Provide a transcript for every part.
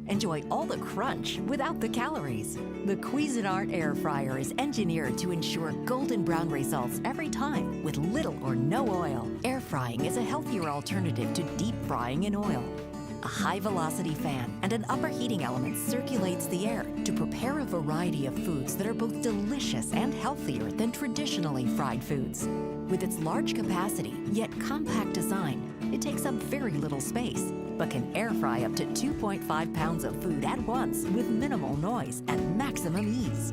Enjoy all the crunch without the calories. The Cuisinart air fryer is engineered to ensure golden brown results every time with little or no oil. Air frying is a healthier alternative to deep frying in oil. A high-velocity fan and an upper heating element circulates the air to prepare a variety of foods that are both delicious and healthier than traditionally fried foods. With its large capacity, yet compact design, it takes up very little space, but can air fry up to 2.5 pounds of food at once with minimal noise and maximum ease.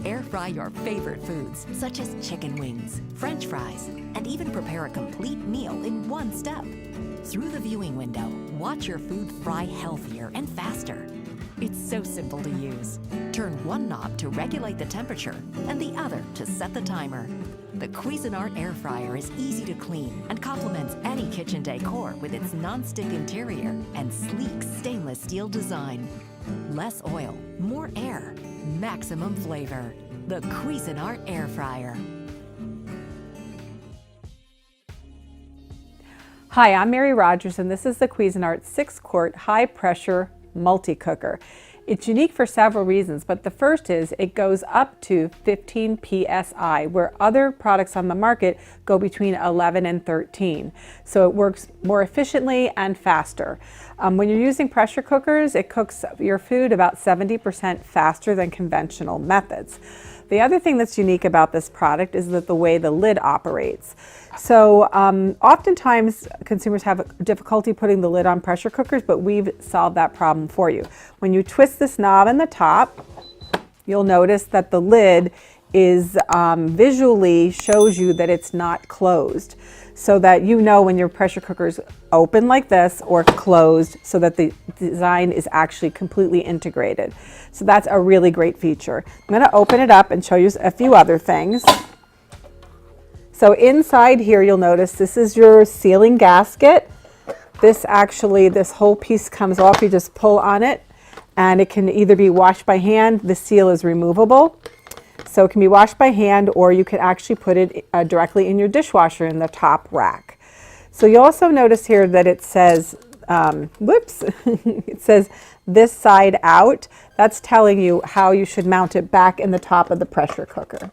Air fry your favorite foods, such as chicken wings, French fries, and even prepare a complete meal in one step. Through the viewing window, watch your food fry healthier and faster. It's so simple to use. Turn one knob to regulate the temperature and the other to set the timer. The Cuisinart air fryer is easy to clean and complements any kitchen decor with its non-stick interior and sleek stainless steel design. Less oil, more air, maximum flavor. The Cuisinart air fryer. Hi, I'm Mary Rogers, and this is the Cuisinart 6-quart high-pressure multi-cooker. It's unique for several reasons, but the first is it goes up to 15 psi, where other products on the market go between 11 and 13. So it works more efficiently and faster. When you're using pressure cookers, it cooks your food about 70% faster than conventional methods. The other thing that's unique about this product is that the way the lid operates. So oftentimes consumers have difficulty putting the lid on pressure cookers, but we've solved that problem for you. When you twist this knob in the top, you'll notice that the lid is visually shows you that it's not closed, so that you know when your pressure cooker is open like this or closed, so that the design is actually completely integrated. So that's a really great feature. I'm going to open it up and show you a few other things. So inside here, you'll notice this is your sealing gasket. This whole piece comes off. You just pull on it, and it can either be washed by hand. The seal is removable. So it can be washed by hand, or you can actually put it directly in your dishwasher in the top rack. So you also notice here that it says, it says this side out. That's telling you how you should mount it back in the top of the pressure cooker.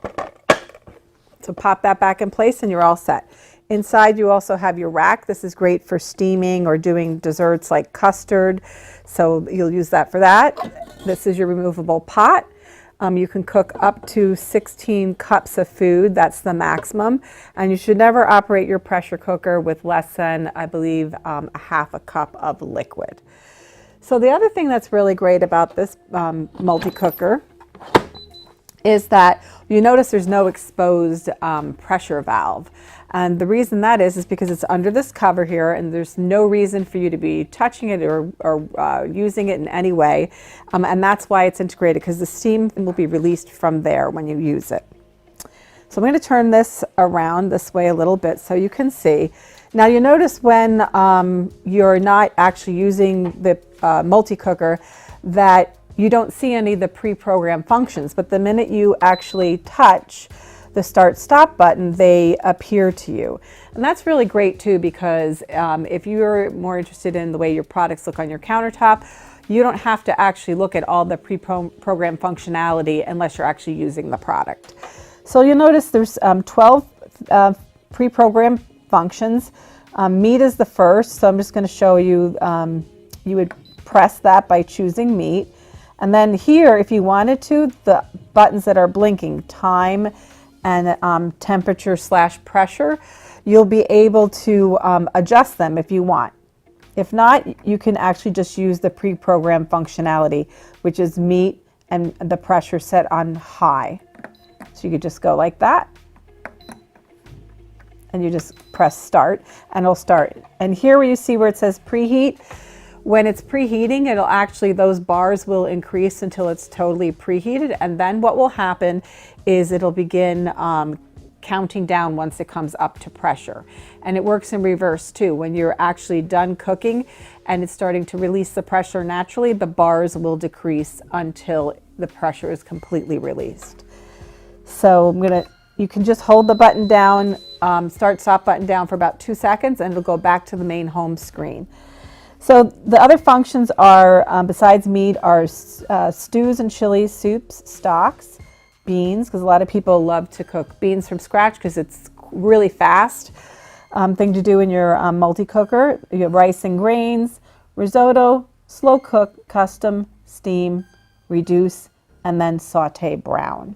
So pop that back in place and you're all set. Inside you also have your rack. This is great for steaming or doing desserts like custard. So you'll use that for that. This is your removable pot. You can cook up to 16 cups of food. That's the maximum. And you should never operate your pressure cooker with less than, I believe, a half a cup of liquid. So the other thing that's really great about this multi-cooker is that you notice there's no exposed pressure valve. And the reason that is because it's under this cover here, and there's no reason for you to be touching it or using it in any way. And that's why it's integrated, because the steam will be released from there when you use it. So I'm going to turn this around this way a little bit so you can see. Now you notice when you're not actually using the multi-cooker that you don't see any of the pre-programmed functions, but the minute you actually touch the start-stop button, they appear to you. And that's really great too, because if you're more interested in the way your products look on your countertop, you don't have to actually look at all the pre-programmed functionality unless you're actually using the product. So you'll notice there's 12 pre-programmed functions. Meat is the first, so I'm just going to show you, you would press that by choosing meat. And then here, if you wanted to, the buttons that are blinking, time and temperature/pressure, you'll be able to adjust them if you want. If not, you can actually just use the pre-programmed functionality, which is meat and the pressure set on high. So you could just go like that, and you just press start, and it'll start. And here where you see where it says preheat, when it's preheating, it'll actually, those bars will increase until it's totally preheated, and then what will happen is it'll begin counting down once it comes up to pressure. And it works in reverse too. When you're actually done cooking and it's starting to release the pressure naturally, the bars will decrease until the pressure is completely released. So you can just hold the button down, start stop button down for about 2 seconds, and it'll go back to the main home screen. So the other functions are, besides meat, are stews and chilies, soups, stocks, beans, because a lot of people love to cook beans from scratch because it's really fast thing to do in your multi-cooker. You have rice and grains, risotto, slow cook, custom, steam, reduce, and then saute brown.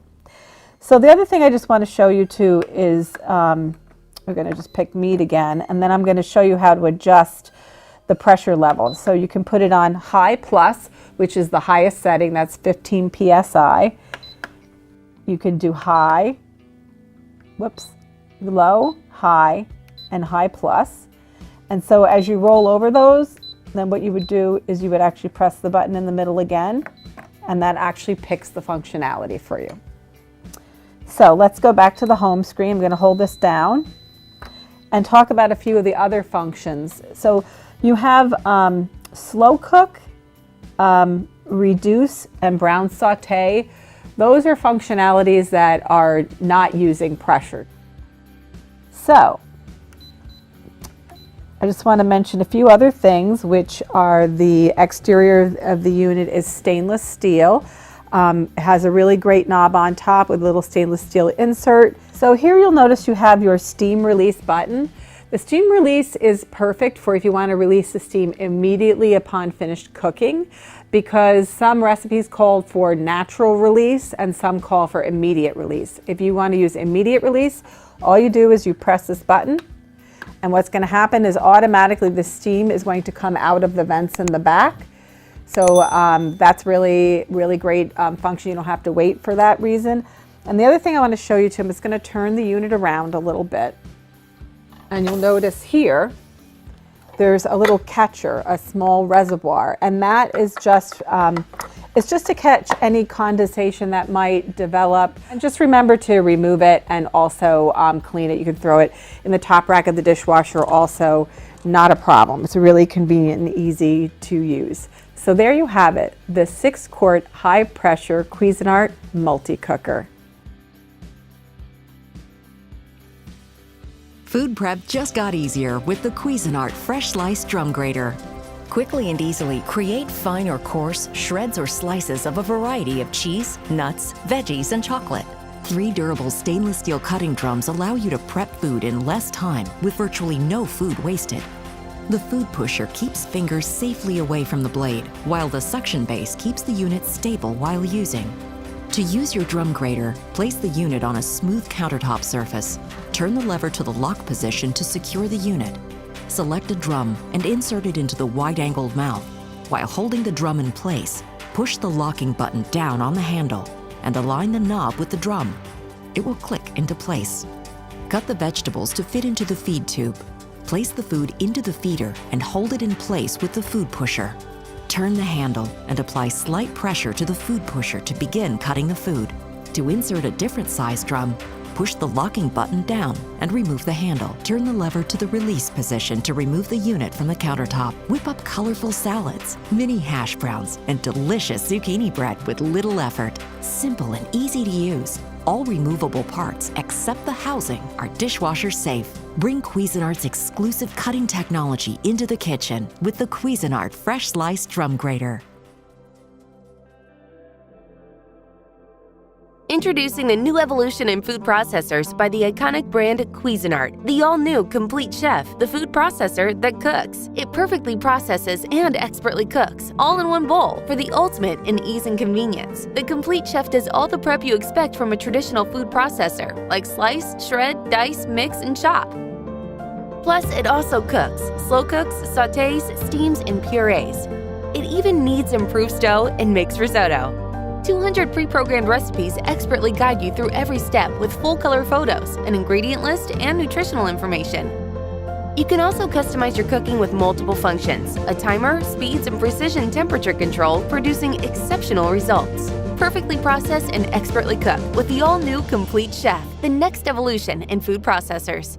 So the other thing I just want to show you too is, we're going to just pick meat again, and then I'm going to show you how to adjust the pressure level. So you can put it on high plus, which is the highest setting, that's 15 psi. You can do high, low, high, and high plus. And so as you roll over those, then what you would do is you would actually press the button in the middle again, and that actually picks the functionality for you. So let's go back to the home screen. I'm going to hold this down and talk about a few of the other functions. So you have slow cook, reduce, and brown saute. Those are functionalities that are not using pressure. So I just want to mention a few other things, which are the exterior of the unit is stainless steel. It has a really great knob on top with a little stainless steel insert. So here you'll notice you have your steam release button. The steam release is perfect for if you want to release the steam immediately upon finished cooking, because some recipes call for natural release and some call for immediate release. If you want to use immediate release, all you do is you press this button, and what's going to happen is automatically the steam is going to come out of the vents in the back. So that's really great function. You don't have to wait for that reason. And the other thing I want to show you too, I'm just going to turn the unit around a little bit. And you'll notice here, there's a little catcher, a small reservoir, and that is just, it's just to catch any condensation that might develop. And just remember to remove it and also clean it. You can throw it in the top rack of the dishwasher also, not a problem. It's really convenient and easy to use. So there you have it, the 6-quart high-pressure Cuisinart multi-cooker. Food prep just got easier with the Cuisinart Fresh Slice Drum Grater. Quickly and easily create fine or coarse shreds or slices of a variety of cheese, nuts, veggies, and chocolate. 3 durable stainless steel cutting drums allow you to prep food in less time with virtually no food wasted. The food pusher keeps fingers safely away from the blade, while the suction base keeps the unit stable while using. To use your drum grater, place the unit on a smooth countertop surface. Turn the lever to the lock position to secure the unit. Select a drum and insert it into the wide-angled mouth. While holding the drum in place, push the locking button down on the handle and align the knob with the drum. It will click into place. Cut the vegetables to fit into the feed tube. Place the food into the feeder and hold it in place with the food pusher. Turn the handle and apply slight pressure to the food pusher to begin cutting the food. To insert a different size drum, push the locking button down and remove the handle. Turn the lever to the release position to remove the unit from the countertop. Whip up colorful salads, mini hash browns, and delicious zucchini bread with little effort. Simple and easy to use. All removable parts except the housing are dishwasher safe. Bring Cuisinart's exclusive cutting technology into the kitchen with the Cuisinart Fresh Slice Drum Grater. Introducing the new evolution in food processors by the iconic brand Cuisinart, the all-new Complete Chef, the food processor that cooks. It perfectly processes and expertly cooks, all in one bowl, for the ultimate in ease and convenience. The Complete Chef does all the prep you expect from a traditional food processor, like slice, shred, dice, mix, and chop. Plus, it also cooks, slow cooks, sautés, steams, and purees. It even kneads improved dough and makes risotto. 200 pre-programmed recipes expertly guide you through every step with full-color photos, an ingredient list, and nutritional information. You can also customize your cooking with multiple functions, a timer, speeds, and precision temperature control, producing exceptional results. Perfectly processed and expertly cooked with the all-new Complete Chef, the next evolution in food processors.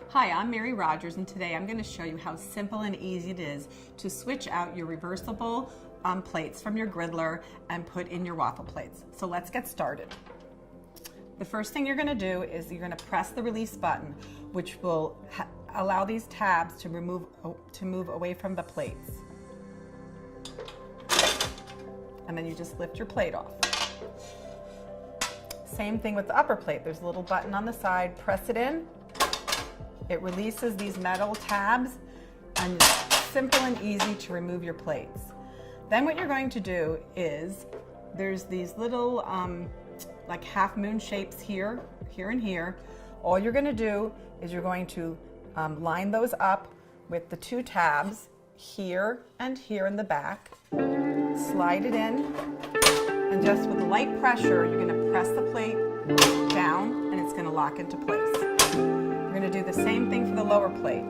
Hi, I'm Mary Rogers, and today I'm going to show you how simple and easy it is to switch out your reversible plates from your griddler and put in your waffle plates. So let's get started. The first thing you're going to do is you're going to press the release button, which will allow these tabs to move away from the plates. And then you just lift your plate off. Same thing with the upper plate. There's a little button on the side. Press it in. It releases these metal tabs, and it's simple and easy to remove your plates. Then what you're going to do is there's these little like half moon shapes here, here, and here. All you're going to do is you're going to line those up with the two tabs here and here in the back. Slide it in, and just with light pressure, you're going to press the plate down, and it's going to lock into place. You're going to do the same thing for the lower plate.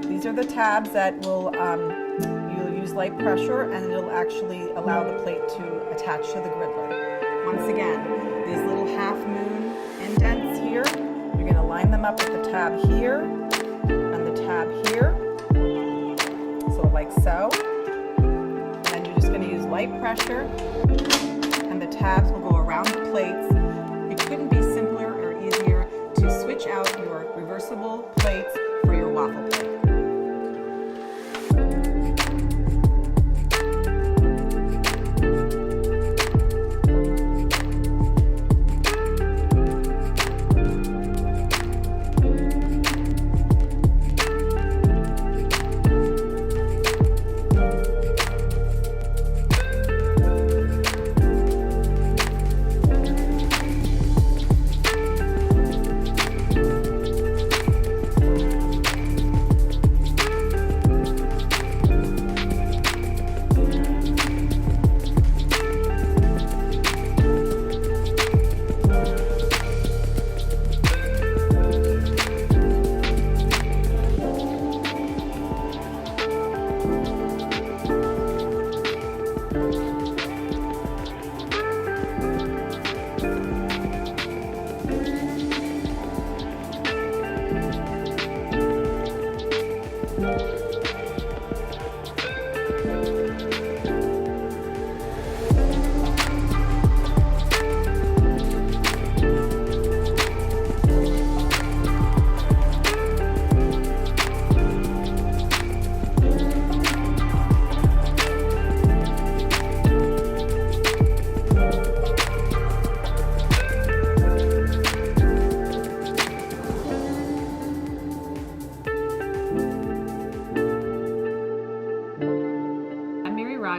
These are the tabs that will you'll use light pressure, and it'll actually allow the plate to attach to the griddler. Once again, these little half moon indents here, you're going to line them up with the tab here and the tab here, so like so. And you're just going to use light pressure, and the tabs will go around the plates. It couldn't be simpler or easier to switch out your reversible plates for your waffle plate.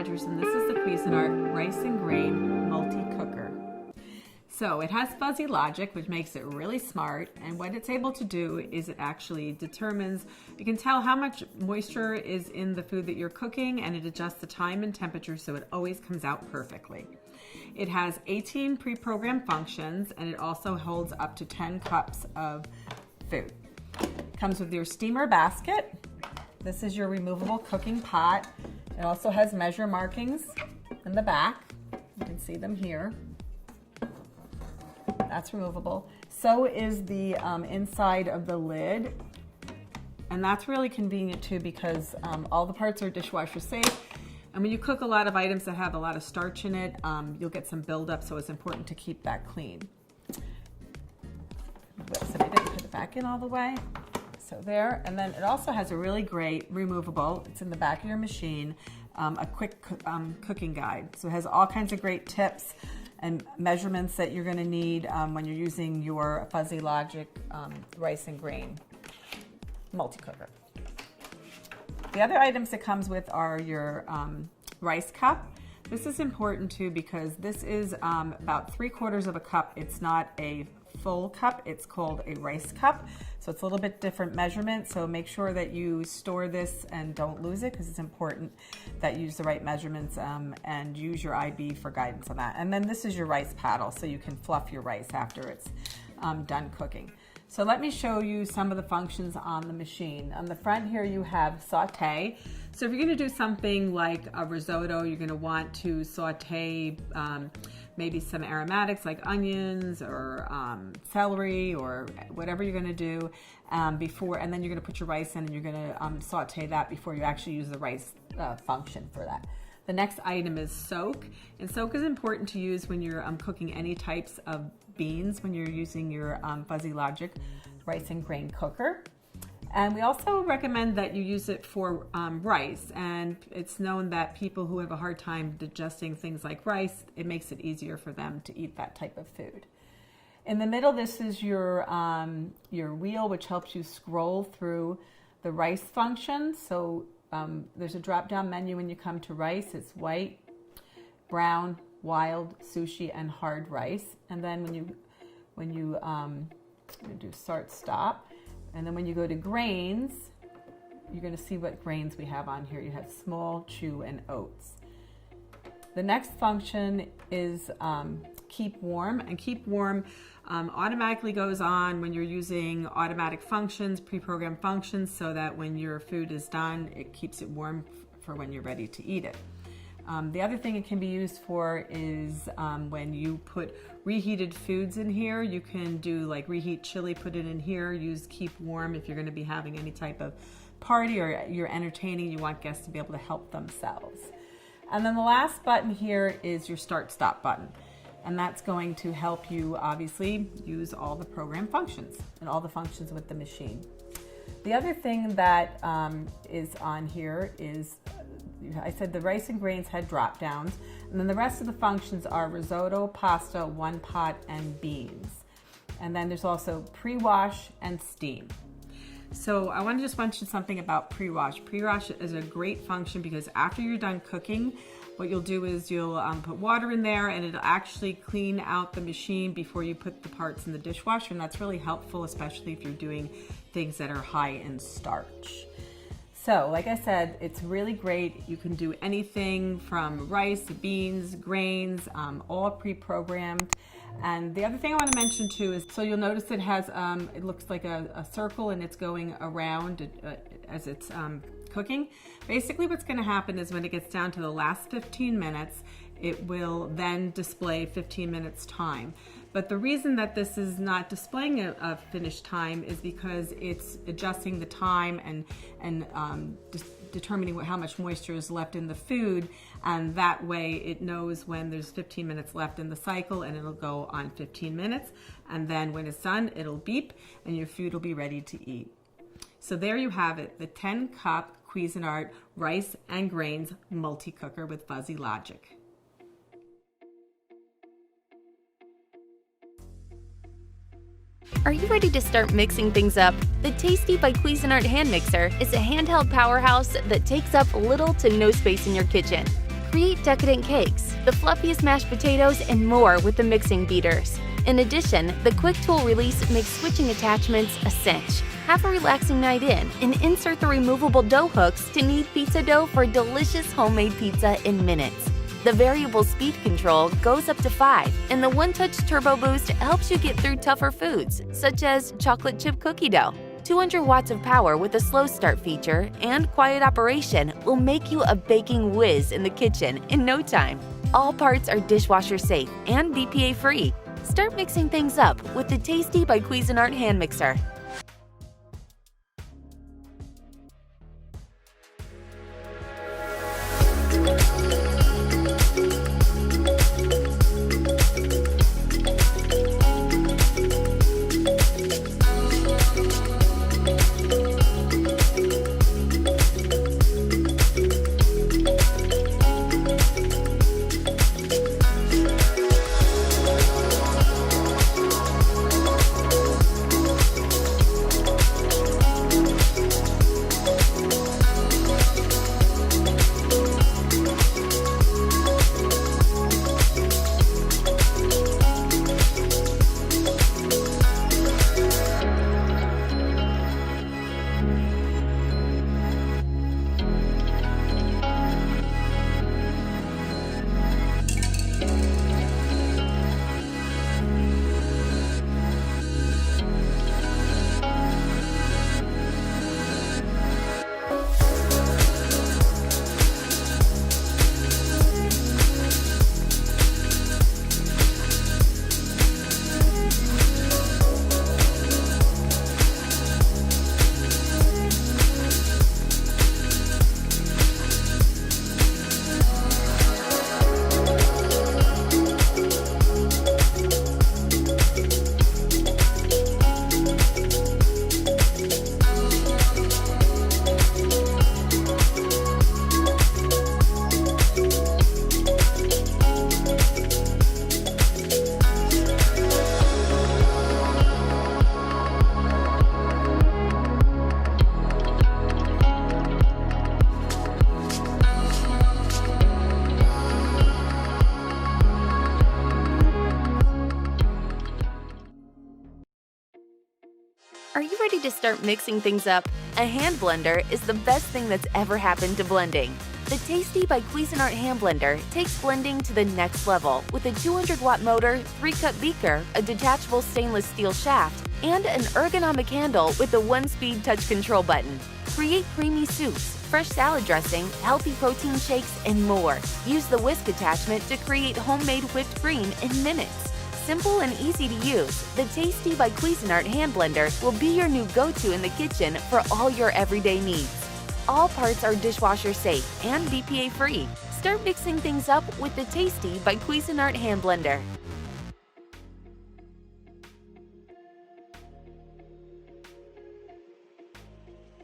And this is the Cuisinart Rice and Grain Multi-Cooker. So it has fuzzy logic, which makes it really smart, and what it's able to do is it actually determines, you can tell how much moisture is in the food that you're cooking, and it adjusts the time and temperature so it always comes out perfectly. It has 18 pre-programmed functions, and it also holds up to 10 cups of food. It comes with your steamer basket. This is your removable cooking pot. It also has measure markings in the back. You can see them here. That's removable. So is the inside of the lid. And that's really convenient too, because all the parts are dishwasher safe. And when you cook a lot of items that have a lot of starch in it, you'll get some buildup, so it's important to keep that clean. Whoops, I didn't put it back in all the way. So there, and then it also has a really great removable, it's in the back of your machine, a quick cooking guide. So it has all kinds of great tips and measurements that you're gonna need when you're using your Fuzzy Logic rice and grain multi-cooker. The other items it comes with are your rice cup. This is important too, because this is about 3/4 of a cup. It's not a full cup, it's called a rice cup. So it's a little bit different measurement, so make sure that you store this and don't lose it, because it's important that you use the right measurements and use your IB for guidance on that. And then this is your rice paddle, so you can fluff your rice after it's done cooking. So let me show you some of the functions on the machine. On the front here you have saute. So if you're gonna do something like a risotto, you're gonna want to saute maybe some aromatics like onions or celery or whatever you're gonna do before, and then you're gonna put your rice in and you're gonna saute that before you actually use the rice function for that. The next item is soak, and soak is important to use when you're cooking any types of beans, when you're using your Fuzzy Logic rice and grain cooker. And we also recommend that you use it for rice, and it's known that people who have a hard time digesting things like rice, it makes it easier for them to eat that type of food. In the middle, this is your wheel, which helps you scroll through the rice function. So there's a drop-down menu when you come to rice. It's white, brown, wild, sushi, and hard rice. And then when you do start, stop. And then when you go to grains, you're going to see what grains we have on here. You have small, chew, and oats. The next function is keep warm, and keep warm automatically goes on when you're using automatic functions, pre-programmed functions, so that when your food is done, it keeps it warm for when you're ready to eat it. The other thing it can be used for is when you put reheated foods in here. You can do like reheat chili, put it in here, use keep warm if you're going to be having any type of party or you're entertaining, you want guests to be able to help themselves. And then the last button here is your start stop button. And that's going to help you obviously use all the program functions and all the functions with the machine. The other thing that is on here is, I said the rice and grains had drop downs, and then the rest of the functions are risotto, pasta, one pot, and beans. And then there's also pre-wash and steam. So I want to just mention something about pre-wash. Pre-wash is a great function because after you're done cooking, what you'll do is you'll put water in there, and it'll actually clean out the machine before you put the parts in the dishwasher, and that's really helpful, especially if you're doing things that are high in starch. So, like I said, it's really great. You can do anything from rice, beans, grains, all pre-programmed. And the other thing I want to mention too is, so you'll notice it has, it looks like a circle and it's going around as it's cooking. Basically what's going to happen is when it gets down to the last 15 minutes, it will then display 15 minutes time. But the reason that this is not displaying a finished time is because it's adjusting the time and determining how much moisture is left in the food, and that way it knows when there's 15 minutes left in the cycle, and it'll go on 15 minutes, and then when it's done, it'll beep and your food will be ready to eat. So there you have it, the 10-cup Cuisinart rice and grains multi-cooker with Fuzzy Logic. Are you ready to start mixing things up? The 𝐃𝐈𝐒𝐂𝐋𝐀𝐈𝐌𝐄𝐑 hand mixer is a handheld powerhouse that takes up little to no space in your kitchen. Create decadent cakes, the fluffiest mashed potatoes, and more with the mixing beaters. In addition, the quick tool release makes switching attachments a cinch. Have a relaxing night in and insert the removable dough hooks to knead pizza dough for delicious homemade pizza in minutes. The variable speed control goes up to 5, and the one-touch turbo boost helps you get through tougher foods, such as chocolate chip cookie dough. 200 watts of power with a slow start feature and quiet operation will make you a baking whiz in the kitchen in no time. All parts are dishwasher safe and BPA free. Start mixing things up with the 𝐃𝐈𝐒𝐂𝐋𝐀𝐈𝐌𝐄𝐑 by Cuisinart hand mixer. Are you ready to start mixing things up? A hand blender is the best thing that's ever happened to blending. The 𝐃𝐈𝐒𝐂𝐋𝐀 by Cuisinart hand blender takes blending to the next level with a 200-watt motor, 3-cup beaker, a detachable stainless steel shaft, and an ergonomic handle with a 1-speed touch control button. Create creamy soups, fresh salad dressing, healthy protein shakes, and more. Use the whisk attachment to create homemade whipped cream in minutes. Simple and easy to use, the 𝐃𝐈𝐒𝐂𝐋𝐀 by Cuisinart hand blender will be your new go-to in the kitchen for all your everyday needs. All parts are dishwasher safe and BPA free. Start mixing things up with the 𝐃𝐈𝐒𝐂𝐋𝐀 by Cuisinart hand blender.